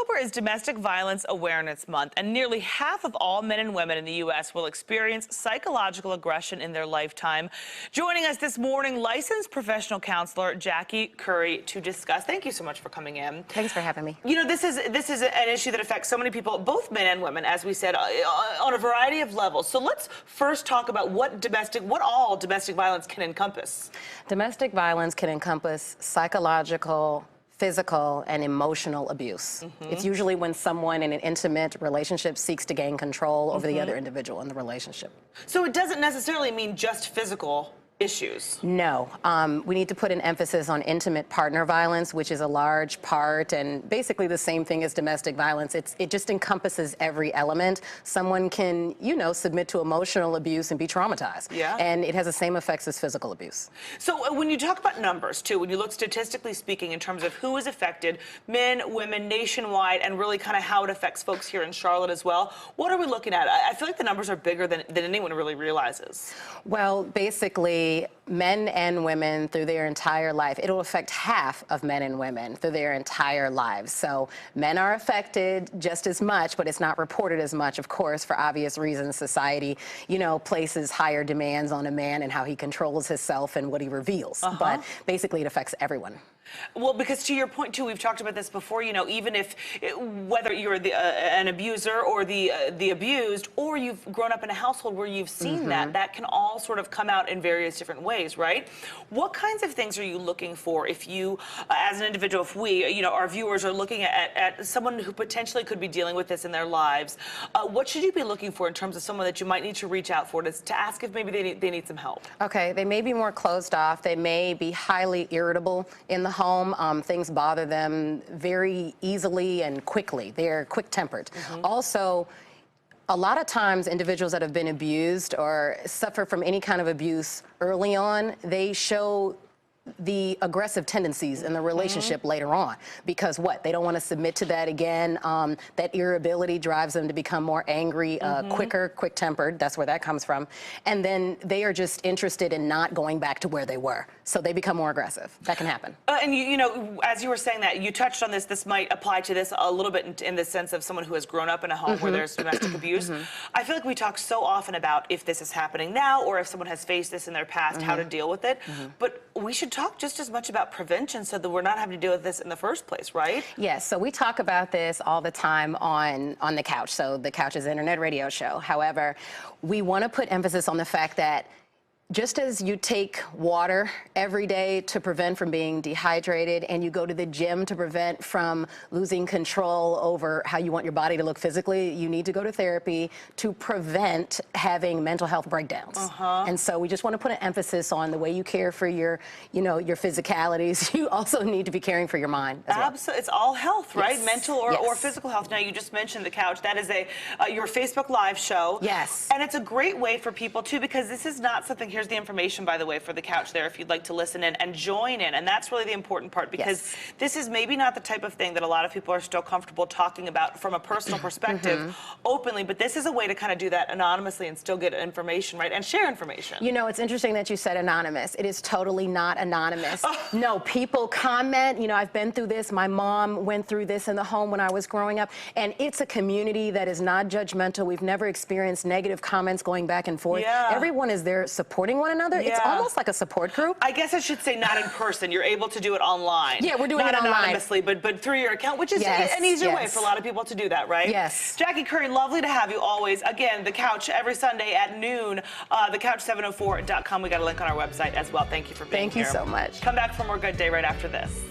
October is Domestic Violence Awareness Month, and nearly half of all men and women in the U.S. will experience psychological aggression in their lifetime. Joining us this morning, licensed professional counselor Jackie Curry to discuss. Thank you so much for coming in. Thanks for having me. You know, this is an issue that affects so many people, both men and women, as we said, on a variety of levels. So let's first talk about what all domestic violence can encompass. Domestic violence can encompass psychological, physical, and emotional abuse. It's usually when someone in an intimate relationship seeks to gain control over the other individual in the relationship. So it doesn't necessarily mean just physical issues. No. We need to put an emphasis on intimate partner violence, which is a large part and basically the same thing as domestic violence. It just encompasses every element. Someone can, submit to emotional abuse and be traumatized. Yeah. And it has the same effects as physical abuse. So when you talk about numbers, too, when you look statistically speaking in terms of who is affected, men, women, nationwide, and really kind of how it affects folks here in Charlotte as well, what are we looking at? I feel like the numbers are bigger than anyone really realizes. Well, basically, men and women through their entire life. It'll affect half of men and women through their entire lives. So men are affected just as much, but it's not reported as much, of course, for obvious reasons. Society, places higher demands on a man and how he controls himself and what he reveals. But basically, it affects everyone. Well, because to your point, too, we've talked about this before, even if, whether you're an abuser or the abused, or you've grown up in a household where you've seen that can all sort of come out in various different ways, right? What kinds of things are you looking for if you, as an individual, if we, our viewers are looking at someone who potentially could be dealing with this in their lives, what should you be looking for in terms of someone that you might need to reach out for to ask if maybe they need some help? Okay, they may be more closed off. They may be highly irritable in the home. Things bother them very easily and quickly. They're quick-tempered. Also, a lot of times individuals that have been abused or suffer from any kind of abuse early on, they show the aggressive tendencies in the relationship later on, because they don't want to submit to that again. That irritability drives them to become more angry, quicker, quick-tempered. That's where that comes from. And then they are just interested in not going back to where they were. So they become more aggressive. That can happen. And as you were saying that, you touched on this. This might apply to this a little bit in the sense of someone who has grown up in a home where there's domestic abuse. I feel like we talk so often about if this is happening now or if someone has faced this in their past, how to deal with it. But we should talk just as much about prevention so that we're not having to deal with this in the first place, right? Yes, so we talk about this all the time on The Couch. So The Couch is an internet radio show. However, we want to put emphasis on the fact that just as you take water every day to prevent from being dehydrated, and you go to the gym to prevent from losing control over how you want your body to look physically, you need to go to therapy to prevent having mental health breakdowns. And so we just want to put an emphasis on the way you care for your physicalities. You also need to be caring for your mind as well. Absolutely. It's all health, right? Yes. Mental or physical health. Now, you just mentioned The Couch. That is your Facebook Live show. Yes. And it's a great way for people, too, because this is not something, here's the information, by the way, for The Couch there if you'd like to listen in and join in. And that's really the important part, because this is maybe not the type of thing that a lot of people are still comfortable talking about from a personal perspective openly, but this is a way to kind of do that anonymously and still get information, right? And share information. It's interesting that you said anonymous. It is totally not anonymous. No, people comment, I've been through this. My mom went through this in the home when I was growing up. And it's a community that is not judgmental. We've never experienced negative comments going back and forth. Everyone is there supporting one another. It's almost like a support group. I guess I should say not in person. You're able to do it online. Yeah, we're doing it online. Not anonymously, but through your account, which is an easier way for a lot of people to do that, right? Yes. Jackie Curry, lovely to have you always. Again, The Couch every Sunday at noon. TheCouch704.com. We got a link on our website as well. Thank you for being here. Thank you so much. Come back for more Good Day right after this.